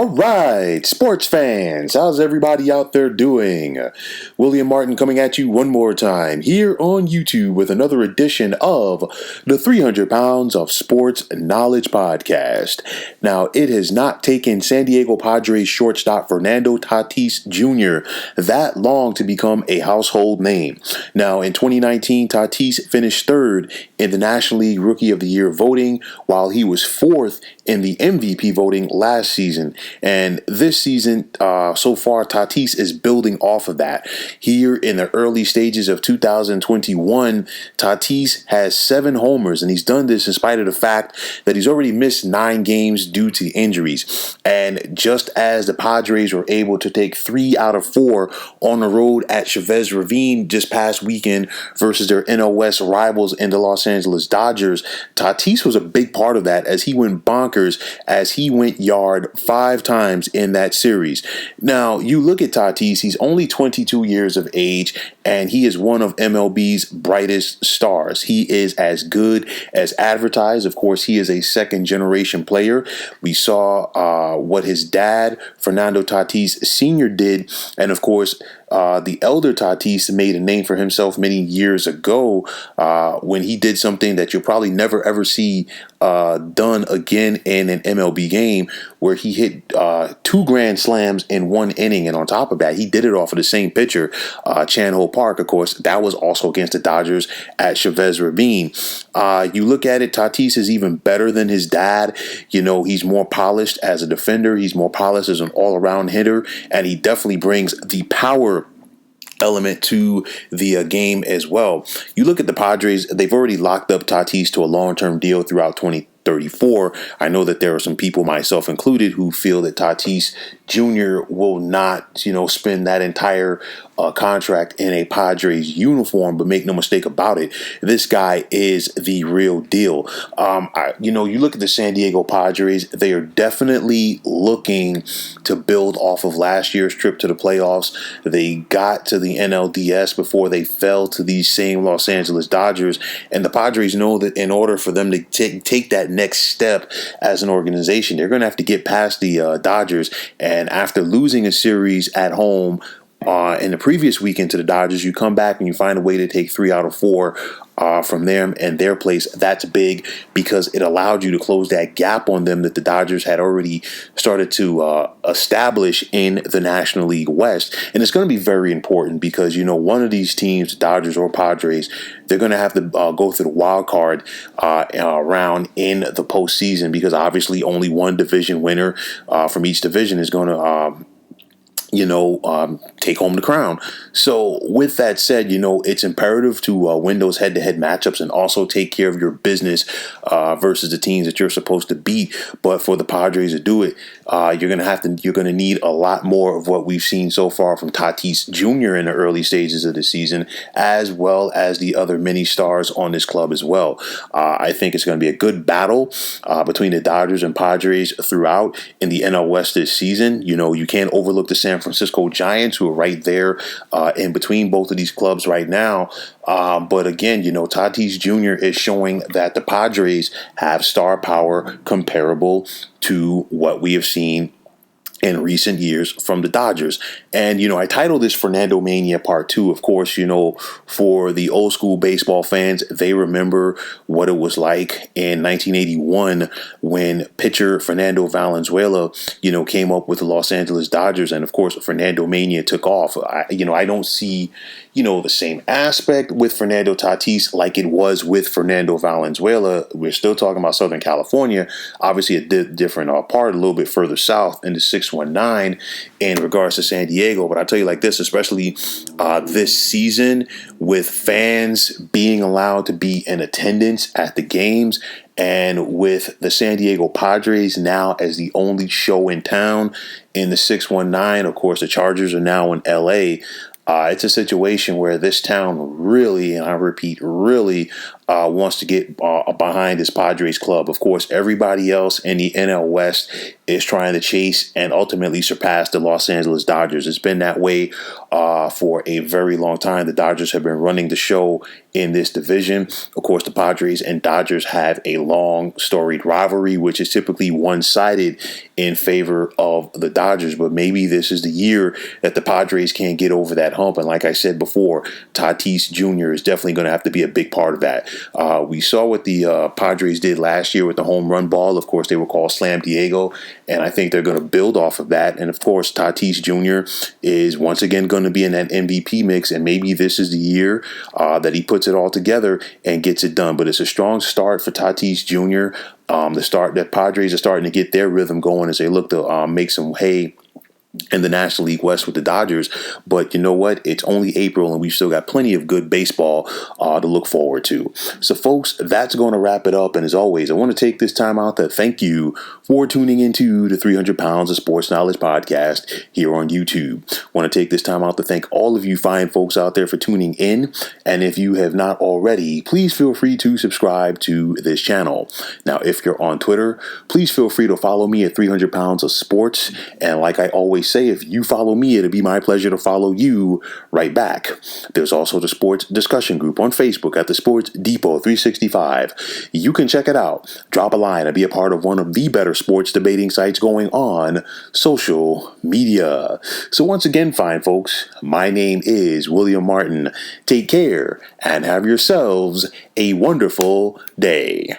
All right, sports fans, how's everybody out there doing? William Martin coming at you one more time here on YouTube with another edition of the 300 Pounds of Sports Knowledge podcast. Now, it has not taken San Diego Padres shortstop Fernando Tatis Jr. that long to become a household name. Now, in 2019, Tatis finished third in the National League Rookie of the Year voting, while he was fourth in the MVP voting last season. And this season, so far, Tatis is building off of that. Here in the early stages of 2021, Tatis has 7 homers, and he's done this in spite of the fact that he's already missed 9 games due to injuries. And just as the Padres were able to take 3 out of 4 on the road at Chavez Ravine this past weekend versus their NL West rivals in the Los Angeles Dodgers, Tatis was a big part of that as he went bonkers as he went yard 5 times in that series. Now, you look at Tatis, he's only 22 years of age, and he is one of MLB's brightest stars. He is as good as advertised. Of course, he is a second-generation player. We saw what his dad, Fernando Tatis Jr., did, and of course, the elder Tatis made a name for himself many years ago when he did something that you'll probably never ever see done again in an MLB game, where he hit 2 grand slams in 1 inning. And on top of that, he did it off of the same pitcher, Chan-Ho Park. Of course, that was also against the Dodgers at Chavez Ravine. You look at it, Tatis is even better than his dad. You know, he's more polished as a defender. He's more polished as an all-around hitter, and he definitely brings the power element to the game as well. You look at the Padres, they've already locked up Tatis to a long-term deal throughout 2034. I know that there are some people, myself included, who feel that Tatis Jr. will not, spend that entire contract in a Padres uniform, but make no mistake about it, this guy is the real deal. You look at the San Diego Padres, they are definitely looking to build off of last year's trip to the playoffs. They got to the NLDS before they fell to these same Los Angeles Dodgers, and the Padres know that in order for them to take that next step as an organization, they're going to have to get past the Dodgers. And after losing a series at home in the previous weekend to the Dodgers, you come back and you find a way to take 3 out of 4 from them and their place. That's big because it allowed you to close that gap on them that the Dodgers had already started to establish in the National League West. And it's going to be very important because, one of these teams, Dodgers or Padres, they're going to have to go through the wild card round in the postseason, because obviously only one division winner from each division is going to take home the crown. So with that said, it's imperative to win those head-to-head matchups and also take care of your business versus the teams that you're supposed to beat. But for the Padres to do it, you're going to need a lot more of what we've seen so far from Tatis Jr. in the early stages of the season, as well as the other many stars on this club as well. I think it's going to be a good battle between the Dodgers and Padres throughout in the NL West this season. You can't overlook the San Francisco Giants, who are right there in between both of these clubs right now. But again, Tatis Jr. is showing that the Padres have star power comparable to what we have seen in recent years from the Dodgers. And, I titled this FernandoMania Part 2. Of course, for the old school baseball fans, they remember what it was like in 1981 when pitcher Fernando Valenzuela, came up with the Los Angeles Dodgers. And of course, FernandoMania took off. I don't see, the same aspect with Fernando Tatis like it was with Fernando Valenzuela. We're still talking about Southern California, obviously a different part, a little bit further south in the 619 in regards to San Diego. But I'll tell you like this, especially this season, with fans being allowed to be in attendance at the games, and with the San Diego Padres now as the only show in town in the 619, of course, the Chargers are now in LA. It's a situation where this town really, and I repeat, really wants to get behind this Padres club. Of course, everybody else in the NL West is trying to chase and ultimately surpass the Los Angeles Dodgers. It's been that way for a very long time. The Dodgers have been running the show in this division. Of course, the Padres and Dodgers have a long storied rivalry, which is typically one-sided in favor of the Dodgers. But maybe this is the year that the Padres can't get over that hump. And like I said before, Tatis Jr. is definitely going to have to be a big part of that. We saw what the Padres did last year with the home run ball. Of course, they were called Slam Diego, and I think they're going to build off of that. And of course, Tatis Jr. is once again going to be in that MVP mix, and maybe this is the year that he puts it all together and gets it done. But it's a strong start for Tatis Jr. The Padres are starting to get their rhythm going as they look to make some hay in the National League West with the Dodgers. But you know what? It's only April and we've still got plenty of good baseball to look forward to. So folks, that's going to wrap it up. And as always, I want to take this time out to thank you for tuning into the 300 Pounds of Sports Knowledge podcast here on YouTube. I want to take this time out to thank all of you fine folks out there for tuning in. And if you have not already, please feel free to subscribe to this channel. Now, if you're on Twitter, please feel free to follow me at 300 Pounds of Sports. And like I always say, if you follow me, it'll be my pleasure to follow you right back. There's also the sports discussion group on Facebook at the Sports Depot 365. You can check it out. Drop a line and be a part of one of the better sports debating sites going on social media. So once again, fine folks, my name is William Martin. Take care and have yourselves a wonderful day.